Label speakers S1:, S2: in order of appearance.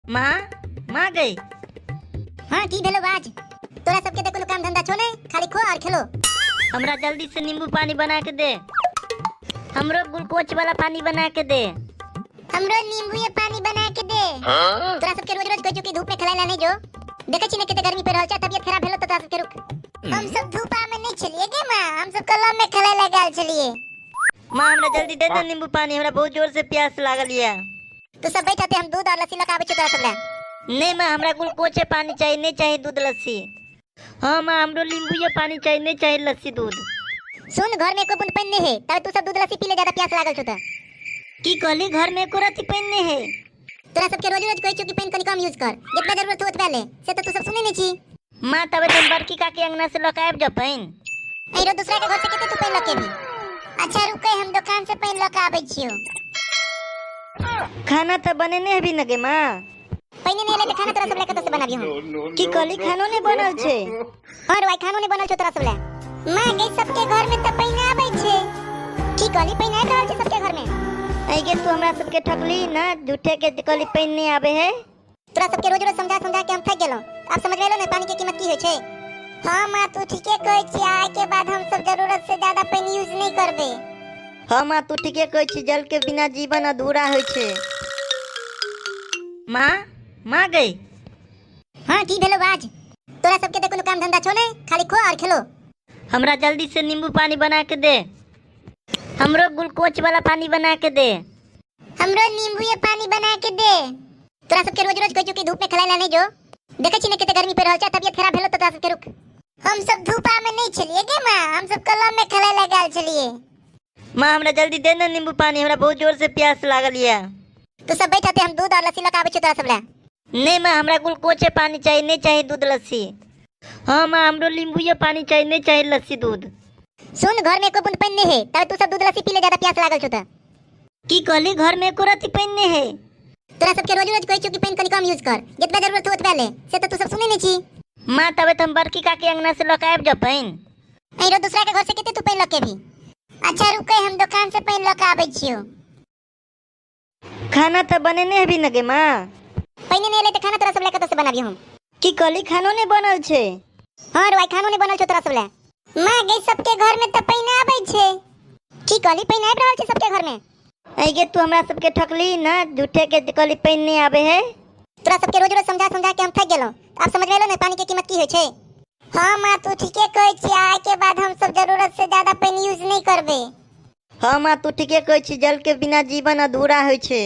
S1: माँ माँ गई।
S2: हाँ की भेलो बाज। तोरा सबके तो कोनो काम धंधा छो नहीं, खाली खो और खेलो।
S1: हमरा जल्दी से नींबू पानी बना के दे। हमरो ग्लूकोज वाला पानी बना के दे।
S2: हमरो नींबू ये पानी बना के दे। तोरा सबके रोज रोज कह कि धूप में खेलाइला नहीं जो। देखे छी ने केते गर्मी पे रहल छ, तबियत खराब भेलो तो तोरा सबके रुक। हम सब धूपा में नहीं चलिए गे मां, हम सब कलम में खेलाइला गेल चलिए।
S1: माँ हमरा जल्दी दे दे नींबू पानी, हमरा बहुत जोर से प्यास लागल है।
S2: तू सब बैठते, हम दूध और लस्सी लेके आबै छी तोरा सब ला।
S1: नहीं माँ, हमरा ग्लूकोज पानी चाहिए, नहीं चाहिए दूध लस्सी। हाँ माँ, हमरो नींबू ये पानी चाहिए, नहीं चाहिए लस्सी दूध।
S2: सुन, घर में को बूंद पानी नहीं है, तब तू सब दूध लस्सी पी ले, ज्यादा प्यास लागल छ त।
S1: की कहली घर में एको रति पानी नहीं है।
S2: तोरा सबके रोज रोज कहै छी कि पानी कनी कम यूज कर, जितना जरूरत हो उतबा ले, से तो तू सब सुनै नहीं छी।
S1: माँ तबे तुम बड़की काकी अंगना से लौक आब जा पानी।
S2: एरो दूसरा के घर से केते तू पानी लके भी। अच्छा रुके, हम दुकान से पानी लके आबै छियो।
S1: खाना तो बने नहीं भी न गे माँ।
S2: पानी नहीं ले तो खाना तोरा सब लेके तो से बनाबी हम।
S1: की कहली खानो नहीं बनल छे।
S2: हां रे भाई, खानो नहीं बनल छ तोरा सब ले। मां गई सबके घर में त पानी आबै छे। की कहली पानी आबै रहल छे सबके घर में।
S1: आई गे तू हमरा सबके ठकली ना, झूठे के कहली पानी नहीं आवे है।
S2: तोरा सबके रोज रोज समझा समझा के हम थक गेलो। अब समझ गेलो ना पानी के कीमत की होय छे। हां मां, तू ठीके कहै छी, आय के बाद हम सब जरूरत से ज्यादा पानी यूज नहीं करबे।
S1: हाँ माँ, तू ठीके कहै छी, जल के बिना जीवन अधूरा होय छे। माँ माँ गई।
S2: हां की भेलो बाज। तोरा सबके तो कोनो काम धंधा छो नहीं, खाली खो और खेलो।
S1: हमरा जल्दी से नींबू पानी बना के दे। हमरो ग्लूकोज वाला पानी बना के दे।
S2: हमरो नींबू ये पानी बना के दे। तोरा सबके रोज रोज कहै कि धूप में खेलाइला नहीं जो। देखे छी ने केते गर्मी पे रहल छ, तबियत खराब भेलो तो तोरा सबके रुक। हम सब धूपा में नहीं चलिए गे मां, हम सब कलम में खेलाइला गेल चलिए।
S1: माँ हमरा जल्दी दे ना नींबू पानी, हमरा बहुत जोर से प्यास लागल है।
S2: तू सब बैठते, हम दूध और लस्सी लेके आबै छी तोरा सब ला।
S1: नहीं माँ, हमरा ग्लूकोज पानी चाहिए, नहीं चाहिए दूध लस्सी। हाँ माँ, हमरो नींबू ये पानी चाहिए, नहीं चाहिए लस्सी दूध।
S2: सुन, घर में को बूंद पानी नहीं है, तब तू सब दूध लस्सी पी ले, ज्यादा प्यास लागल छ त।
S1: की कहली घर में एको रति पानी नहीं है।
S2: तोरा सबके रोज रोज कहै छी कि पानी कनी कम यूज कर, जितना जरूरत हो उतबा ले, से तो तू सब सुनै नहीं छी।
S1: माँ तबे तुम बड़की काकी अंगना से लौक आब जा पानी।
S2: एरो दूसरा के घर से केते तू पानी लके भी। अच्छा रुके, हम दुकान से पानी लके आबै छियो।
S1: खाना तो बने नहीं भी न गे माँ।
S2: पानी नहीं ले तो खाना तोरा सब लेके तो से बनाबी हम।
S1: की कहली खानो नहीं बनल छे।
S2: हां रे भाई, खानो नहीं बनल छ तोरा सब ले। मां गई सबके घर में त पानी आबै छे। की कहली पानी आबै रहल छे सबके घर में।
S1: आई गे तू हमरा सबके ठकली ना, झूठे के कहली पानी नहीं आवे है।
S2: तोरा सबके रोज रोज समझा समझा के हम थक गेलो। अब समझ गेलो ना पानी के कीमत की होय छे। हां मां, तू ठीके कहै छी, आय के बाद हम सब जरूरत से ज्यादा पानी यूज नहीं करबे।
S1: हाँ माँ, तू ठीके कहै छी, जल के बिना जीवन अधूरा होय छे।